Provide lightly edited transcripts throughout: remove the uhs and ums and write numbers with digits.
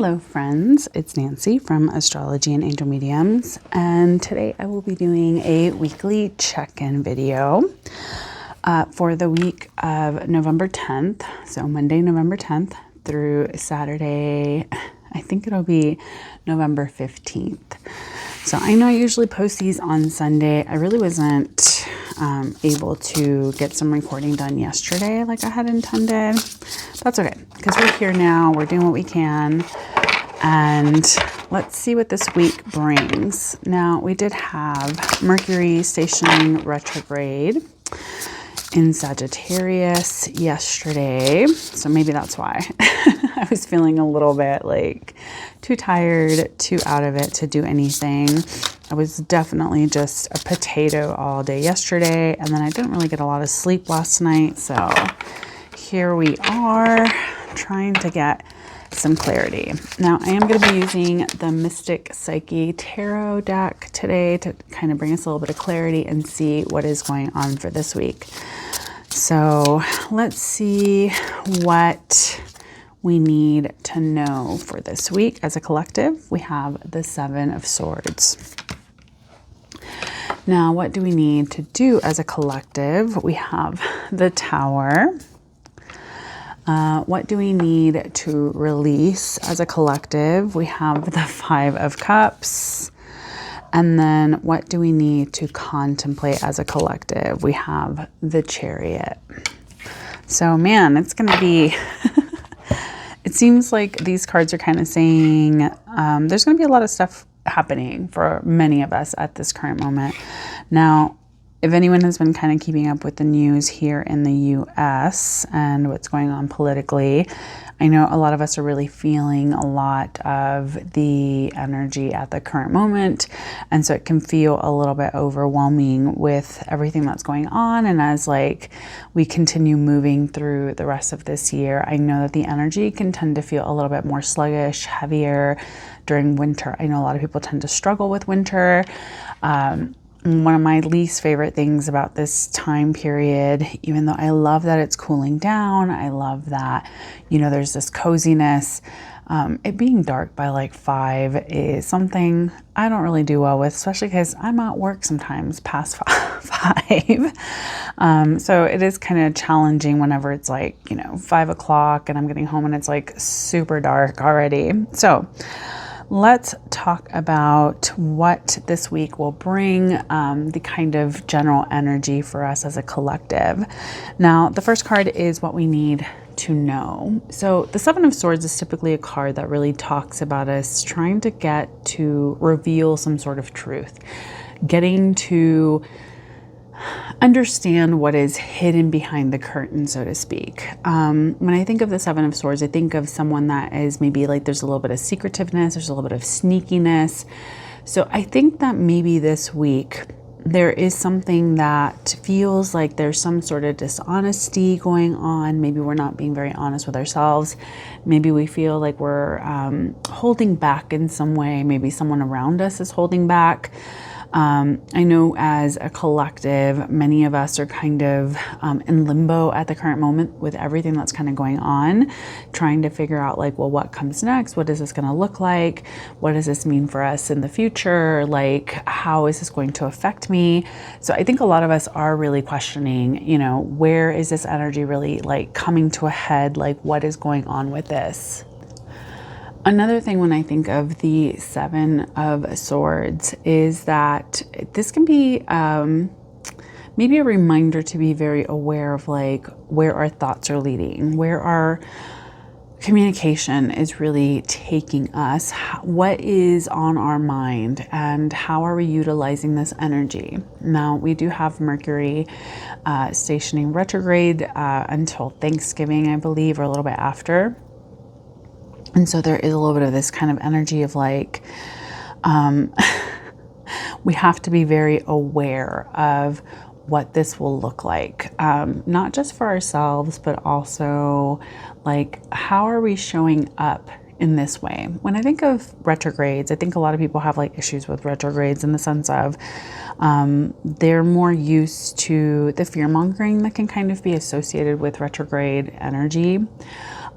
Hello friends, it's Nancy from Astrology and Angel Mediums, and today I will be doing a weekly check-in video for the week of November 10th, so Monday, November 10th through Saturday, I think it'll be November 15th. So I know I usually post these on Sunday. I really wasn't able to get some recording done yesterday like I had intended. That's okay, because we're here now, we're doing what we can, and let's see what this week brings. Now, we did have Mercury stationing retrograde in Sagittarius yesterday, so maybe that's why I was feeling a little bit like too tired, too out of it to do anything. I was definitely just a potato all day yesterday, and then I didn't really get a lot of sleep last night, so here we are trying to get some clarity. Now, I am going to be using the Mystic Psyche Tarot deck today to kind of bring us a little bit of clarity and see what is going on for this week. So let's see what we need to know for this week as a collective. We have the Seven of Swords. Now, what do we need to do as a collective? We have the Tower. What do we need to release as a collective? We have the Five of Cups. And then what do we need to contemplate as a collective? We have the Chariot. So man, it's going to be, it seems like these cards are kind of saying there's going to be a lot of stuff happening for many of us at this current moment. Now, if anyone has been kind of keeping up with the news here in the US and what's going on politically, I know a lot of us are really feeling a lot of the energy at the current moment. And so it can feel a little bit overwhelming with everything that's going on. And as like we continue moving through the rest of this year, I know that the energy can tend to feel a little bit more sluggish, heavier during winter. I know a lot of people tend to struggle with winter. One of my least favorite things about this time period, even though I love that it's cooling down, I love that, you know, there's this coziness, it being dark by like 5 is something I don't really do well with, especially because I'm at work sometimes past 5. So it is kind of challenging whenever it's like, you know, 5 o'clock and I'm getting home and it's like super dark already. So let's talk about what this week will bring, the kind of general energy for us as a collective. Now, the first card is what we need to know. So the Seven of Swords is typically a card that really talks about us trying to get to reveal some sort of truth, getting to understand what is hidden behind the curtain, so to speak. When I think of the Seven of Swords, I think of someone that is maybe like there's a little bit of secretiveness, there's a little bit of sneakiness. So I think that maybe this week there is something that feels like there's some sort of dishonesty going on. Maybe we're not being very honest with ourselves. Maybe we feel like we're holding back in some way. Maybe someone around us is holding back. I know as a collective, many of us are kind of in limbo at the current moment with everything that's kind of going on, trying to figure out like, well, what comes next? What is this going to look like? What does this mean for us in the future? Like, how is this going to affect me? So I think a lot of us are really questioning, you know, where is this energy really like coming to a head? Like, what is going on with this? Another thing when I think of the Seven of Swords is that this can be maybe a reminder to be very aware of like where our thoughts are leading, where our communication is really taking us, what is on our mind, and how are we utilizing this energy. Now, we do have Mercury stationing retrograde until Thanksgiving, I believe, or a little bit after. And so there is a little bit of this kind of energy of like, we have to be very aware of what this will look like, not just for ourselves, but also like, how are we showing up in this way? When I think of retrogrades, I think a lot of people have like issues with retrogrades in the sense of they're more used to the fear mongering that can kind of be associated with retrograde energy.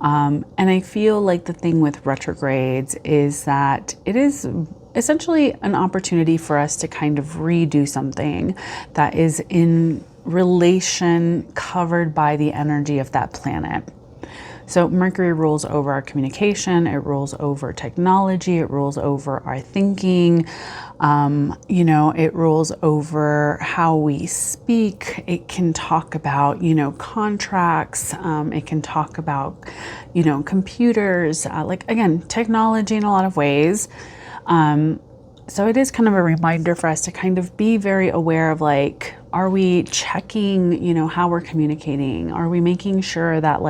And I feel like the thing with retrogrades is that it is essentially an opportunity for us to kind of redo something that is in relation covered by the energy of that planet. So Mercury rules over our communication, it rules over technology, it rules over our thinking, it rules over how we speak. It can talk about, contracts. It can talk about, computers, again, technology in a lot of ways. So it is kind of a reminder for us to kind of be very aware of are we checking, how we're communicating? Are we making sure that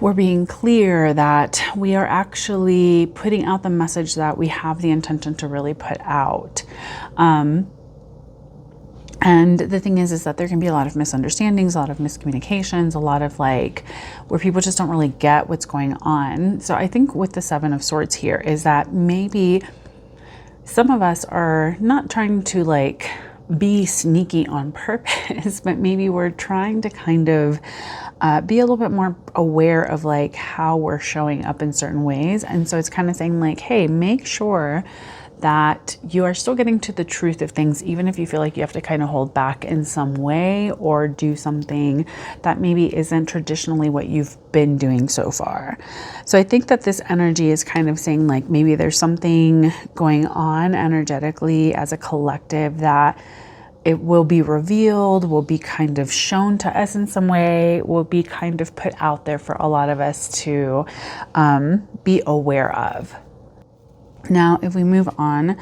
we're being clear, that we are actually putting out the message that we have the intention to really put out. And the thing is that there can be a lot of misunderstandings, a lot of miscommunications, a lot of where people just don't really get what's going on. So I think with the Seven of Swords here is that maybe some of us are not trying to be sneaky on purpose, but maybe we're trying to kind of be a little bit more aware of how we're showing up in certain ways. And so it's kind of saying hey, make sure that you are still getting to the truth of things, even if you feel like you have to kind of hold back in some way or do something that maybe isn't traditionally what you've been doing so far. So I think that this energy is kind of saying maybe there's something going on energetically as a collective that it will be revealed, will be kind of shown to us in some way, will be kind of put out there for a lot of us to be aware of. Now, if we move on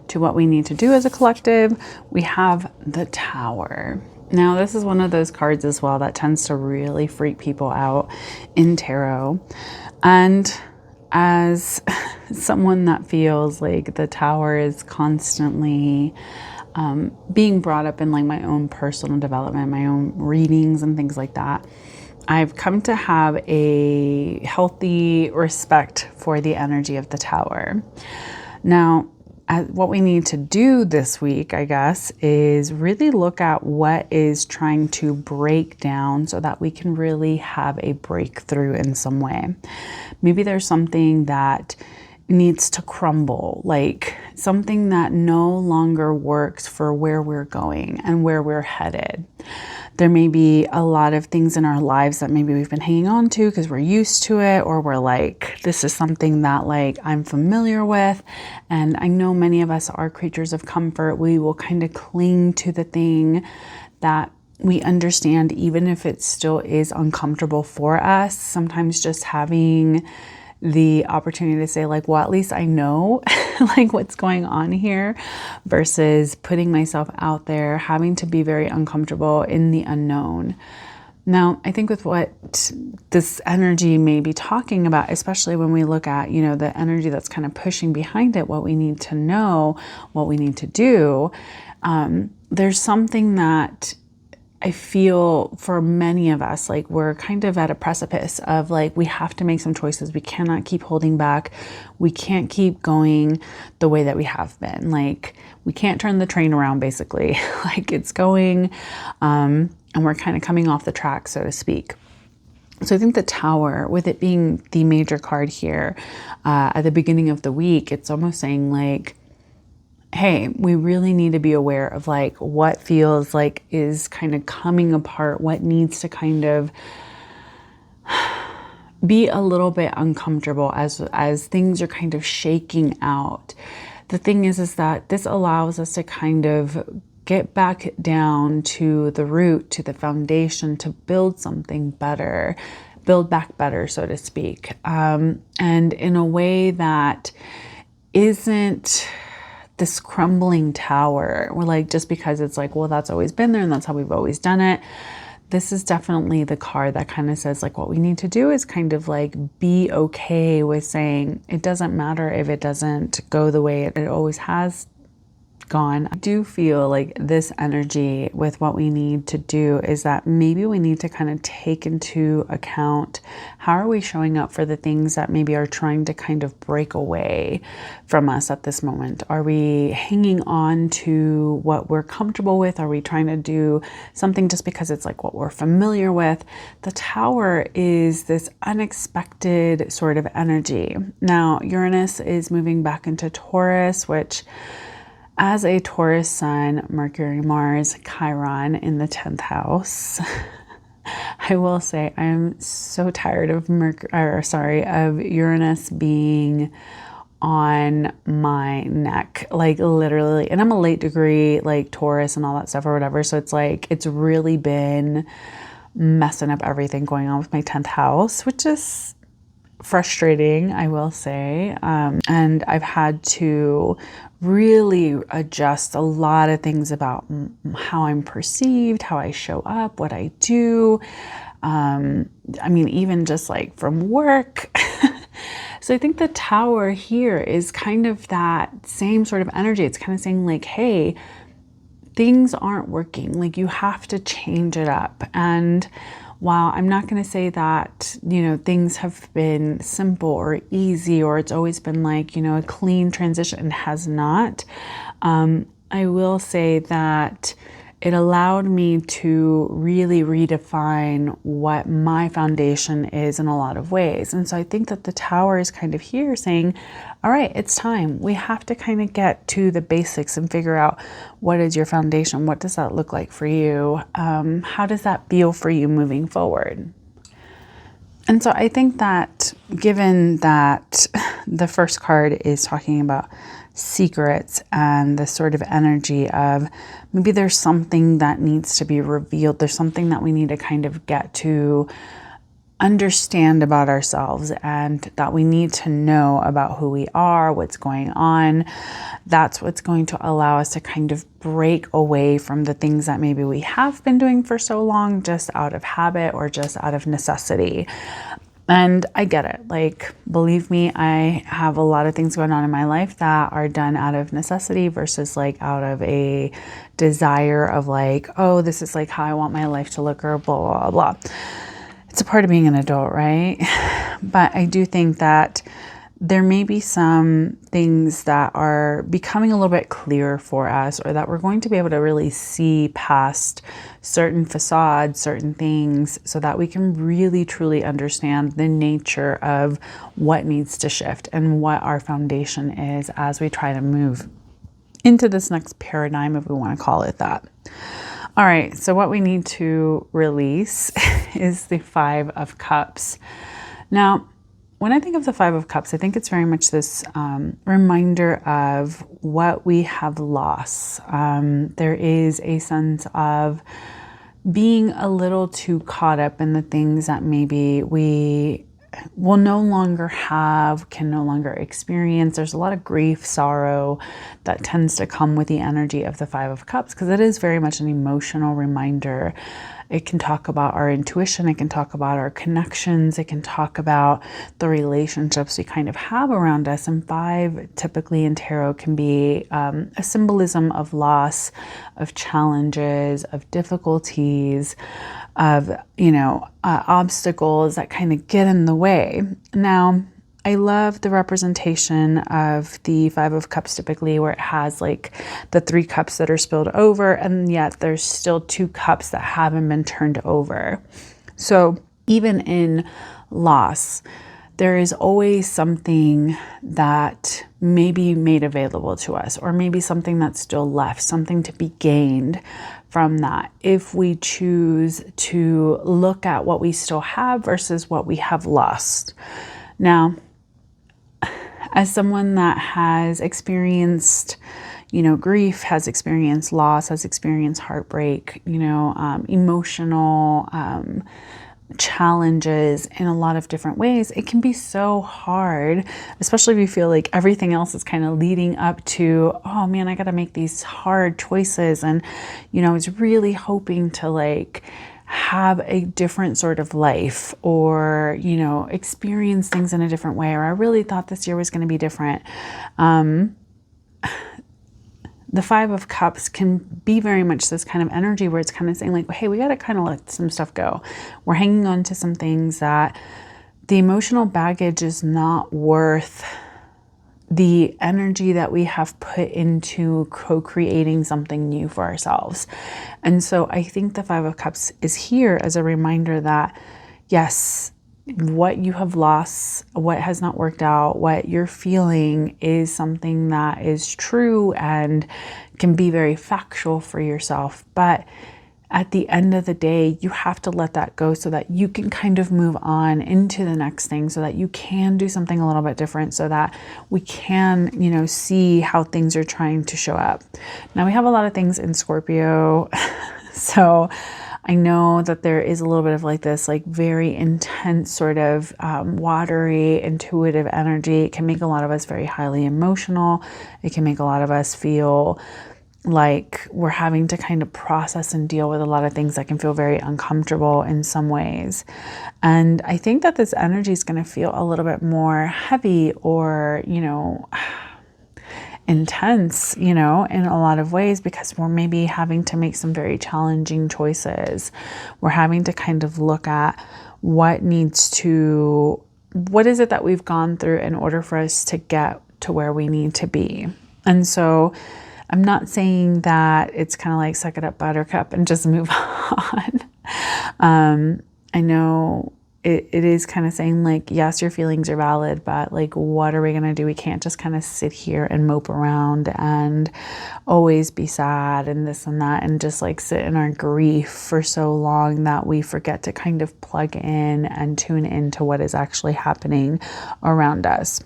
to what we need to do as a collective, we have the Tower. Now, this is one of those cards as well that tends to really freak people out in tarot. And as someone that feels like the Tower is constantly being brought up in my own personal development, my own readings and things like that, I've come to have a healthy respect for the energy of the Tower. Now, what we need to do this week, I guess, is really look at what is trying to break down so that we can really have a breakthrough in some way. Maybe there's something that needs to crumble, something that no longer works for where we're going and where we're headed. There may be a lot of things in our lives that maybe we've been hanging on to because we're used to it, or we're this is something that I'm familiar with. And I know many of us are creatures of comfort. We will kind of cling to the thing that we understand, even if it still is uncomfortable for us. Sometimes just having the opportunity to say well, at least I know what's going on here, versus putting myself out there, having to be very uncomfortable in the unknown. Now, I think with what this energy may be talking about, especially when we look at, the energy that's kind of pushing behind it, what we need to know, what we need to do, there's something that I feel for many of us, we're kind of at a precipice of we have to make some choices. We cannot keep holding back. We can't keep going the way that we have been. We can't turn the train around, basically. It's going, and we're kind of coming off the track, so to speak. So I think the Tower, with it being the major card here, at the beginning of the week, it's almost saying hey, we really need to be aware of what feels is kind of coming apart, what needs to kind of be a little bit uncomfortable as things are kind of shaking out. The thing is that this allows us to kind of get back down to the root, to the foundation, to build something better, build back better, so to speak. And in a way that isn't this crumbling tower. We're just because it's well, that's always been there and that's how we've always done it. This is definitely the card that kind of says what we need to do is kind of be okay with saying it doesn't matter if it doesn't go the way it always has gone. I do feel like this energy with what we need to do is that maybe we need to kind of take into account how are we showing up for the things that maybe are trying to kind of break away from us at this moment. Are we hanging on to what we're comfortable with? Are we trying to do something just because it's like what we're familiar with? The Tower is this unexpected sort of energy. Now, Uranus is moving back into Taurus, which as a Taurus sun, Mercury, Mars, Chiron in the 10th house, I will say I am so tired of of Uranus being on my neck, like literally. And I'm a late degree, like Taurus and all that stuff or whatever. So it's like, it's really been messing up everything going on with my 10th house, which is frustrating, I will say. And I've had to really adjust a lot of things about how I'm perceived, how I show up, what I do. I mean, even just like from work. So I think the Tower here is kind of that same sort of energy. It's kind of saying like, hey, things aren't working. Like you have to change it up. And while I'm not going to say that, you know, things have been simple or easy, or it's always been like, you know, a clean transition, has not. I will say that it allowed me to really redefine what my foundation is in a lot of ways. And so I think that the Tower is kind of here saying, all right, it's time. We have to kind of get to the basics and figure out what is your foundation? What does that look like for you? How does that feel for you moving forward? And so I think that given that the first card is talking about secrets and the sort of energy of maybe there's something that needs to be revealed. There's something that we need to kind of get to understand about ourselves, and that we need to know about who we are, what's going on. That's what's going to allow us to kind of break away from the things that maybe we have been doing for so long, just out of habit or just out of necessity. And I get it. Like, believe me, I have a lot of things going on in my life that are done out of necessity versus like out of a desire of like, oh, this is like how I want my life to look, or blah, blah, blah. It's a part of being an adult, right? But I do think that there may be some things that are becoming a little bit clearer for us, or that we're going to be able to really see past certain facades, certain things, so that we can really truly understand the nature of what needs to shift and what our foundation is as we try to move into this next paradigm, if we want to call it that. All right, so what we need to release is the Five of Cups. Now, when I think of the Five of Cups, I think it's very much this reminder of what we have lost. There is a sense of being a little too caught up in the things that maybe we will no longer have, can no longer experience. There's a lot of grief, sorrow that tends to come with the energy of the Five of Cups, because it is very much an emotional reminder. It can talk about our intuition. It can talk about our connections. It can talk about the relationships we kind of have around us. And five, typically in tarot, can be a symbolism of loss, of challenges, of difficulties, of, obstacles that kind of get in the way. Now, I love the representation of the Five of Cups typically, where it has like the 3 cups that are spilled over, and yet there's still 2 cups that haven't been turned over. So even in loss, there is always something that may be made available to us, or maybe something that's still left, something to be gained from that, if we choose to look at what we still have versus what we have lost. Now, as someone that has experienced, grief, has experienced loss, has experienced heartbreak, emotional challenges in a lot of different ways, it can be so hard, especially if you feel like everything else is kind of leading up to, oh man, I got to make these hard choices. And, I was really hoping to like have a different sort of life, or, experience things in a different way, or I really thought this year was going to be different. the Five of Cups can be very much this kind of energy where it's kind of saying like, hey, we got to kind of let some stuff go. We're hanging on to some things that the emotional baggage is not worth the energy that we have put into co-creating something new for ourselves. And so I think the Five of Cups is here as a reminder that, yes, what you have lost, what has not worked out, what you're feeling is something that is true and can be very factual for yourself. But at the end of the day, you have to let that go so that you can kind of move on into the next thing, so that you can do something a little bit different, so that we can, see how things are trying to show up. Now, we have a lot of things in Scorpio. So I know that there is a little bit of like this, like very intense sort of watery, intuitive energy. It can make a lot of us very highly emotional. It can make a lot of us feel like we're having to kind of process and deal with a lot of things that can feel very uncomfortable in some ways. And I think that this energy is going to feel a little bit more heavy or, intense, in a lot of ways, because we're maybe having to make some very challenging choices. We're having to kind of look at what is it that we've gone through in order for us to get to where we need to be. And so I'm not saying that it's kind of like suck it up, buttercup, and just move on. I know it is kind of saying like, yes, your feelings are valid, but like, what are we going to do? We can't just kind of sit here and mope around and always be sad and this and that, and just like sit in our grief for so long that we forget to kind of plug in and tune into what is actually happening around us.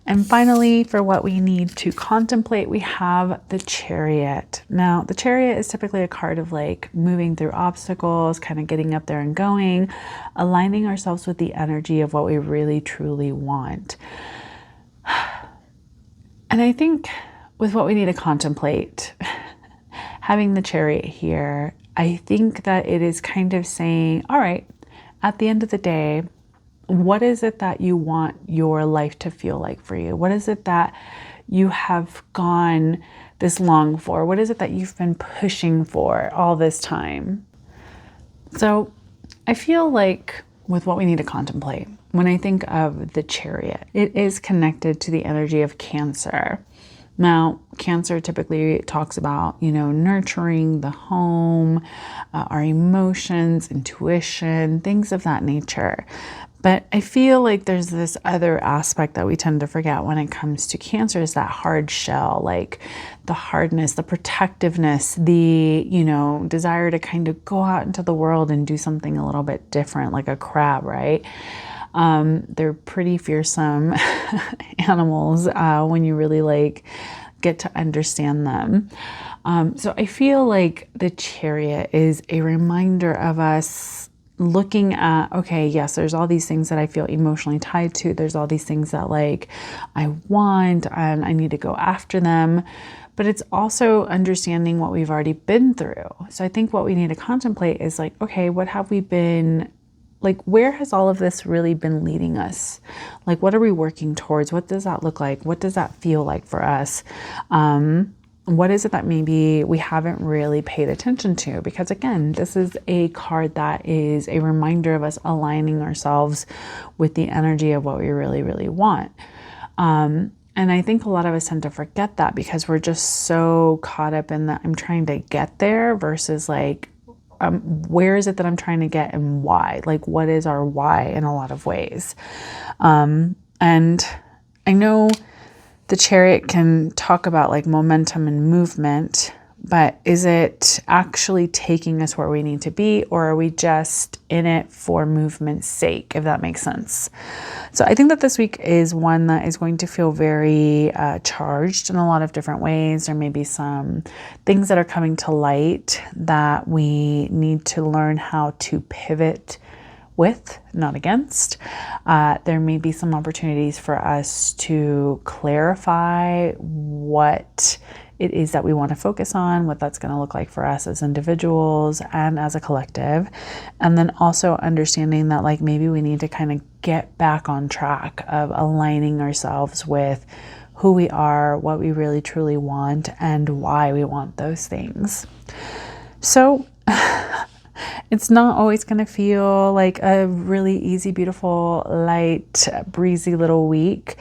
And finally, for what we need to contemplate, we have the Chariot. Now, the Chariot is typically a card of like moving through obstacles, kind of getting up there and going, aligning ourselves with the energy of what we really, truly want. And I think with what we need to contemplate, having the Chariot here, I think that it is kind of saying, all right, at the end of the day, what is it that you want your life to feel like for you? What is it that you have gone this long for? What is it that you've been pushing for all this time? So I feel like with what we need to contemplate, when I think of the Chariot, it is connected to the energy of Cancer. Now, Cancer typically talks about, nurturing the home, our emotions, intuition, things of that nature. But I feel like there's this other aspect that we tend to forget when it comes to Cancer, is that hard shell, like the hardness, the protectiveness, the, desire to kind of go out into the world and do something a little bit different, like a crab, right? They're pretty fearsome animals when you really like get to understand them. So I feel like the Chariot is a reminder of us looking at, okay, yes, there's all these things that I feel emotionally tied to. There's all these things that like I want and I need to go after them. But it's also understanding what we've already been through. So I think what we need to contemplate is like, okay, what have we been, like, where has all of this really been leading us? Like, what are we working towards? What does that look like? What does that feel like for us? What is it that maybe we haven't really paid attention to? Because again, this is a card that is a reminder of us aligning ourselves with the energy of what we really, really want. And I think a lot of us tend to forget that because we're just so caught up in that I'm trying to get there versus like, where is it that I'm trying to get and why? Like, what is our why in a lot of ways? And I know the Chariot can talk about like momentum and movement, but is it actually taking us where we need to be, or are we just in it for movement's sake, if that makes sense? So I think that this week is one that is going to feel very charged in a lot of different ways. There may be some things that are coming to light that we need to learn how to pivot with, not against. There may be some opportunities for us to clarify what it is that we want to focus on, what that's going to look like for us as individuals and as a collective. And then also understanding that like maybe we need to kind of get back on track of aligning ourselves with who we are, what we really truly want, and why we want those things. So it's not always going to feel like a really easy, beautiful, light, breezy little week.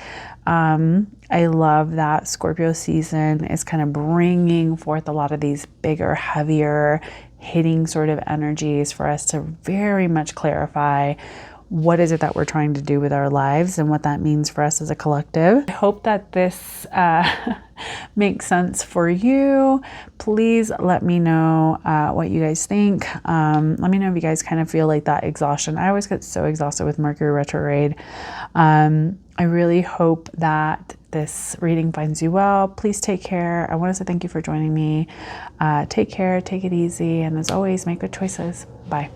I love that Scorpio season is kind of bringing forth a lot of these bigger, heavier, hitting sort of energies for us to very much clarify what is it that we're trying to do with our lives and what that means for us as a collective. I hope that this makes sense for you. Please let me know what you guys think. Let me know if you guys kind of feel like that exhaustion. I always get so exhausted with Mercury retrograde. I really hope that this reading finds you well. Please take care. I want to say thank you for joining me. Take care, take it easy, and as always, make good choices. Bye.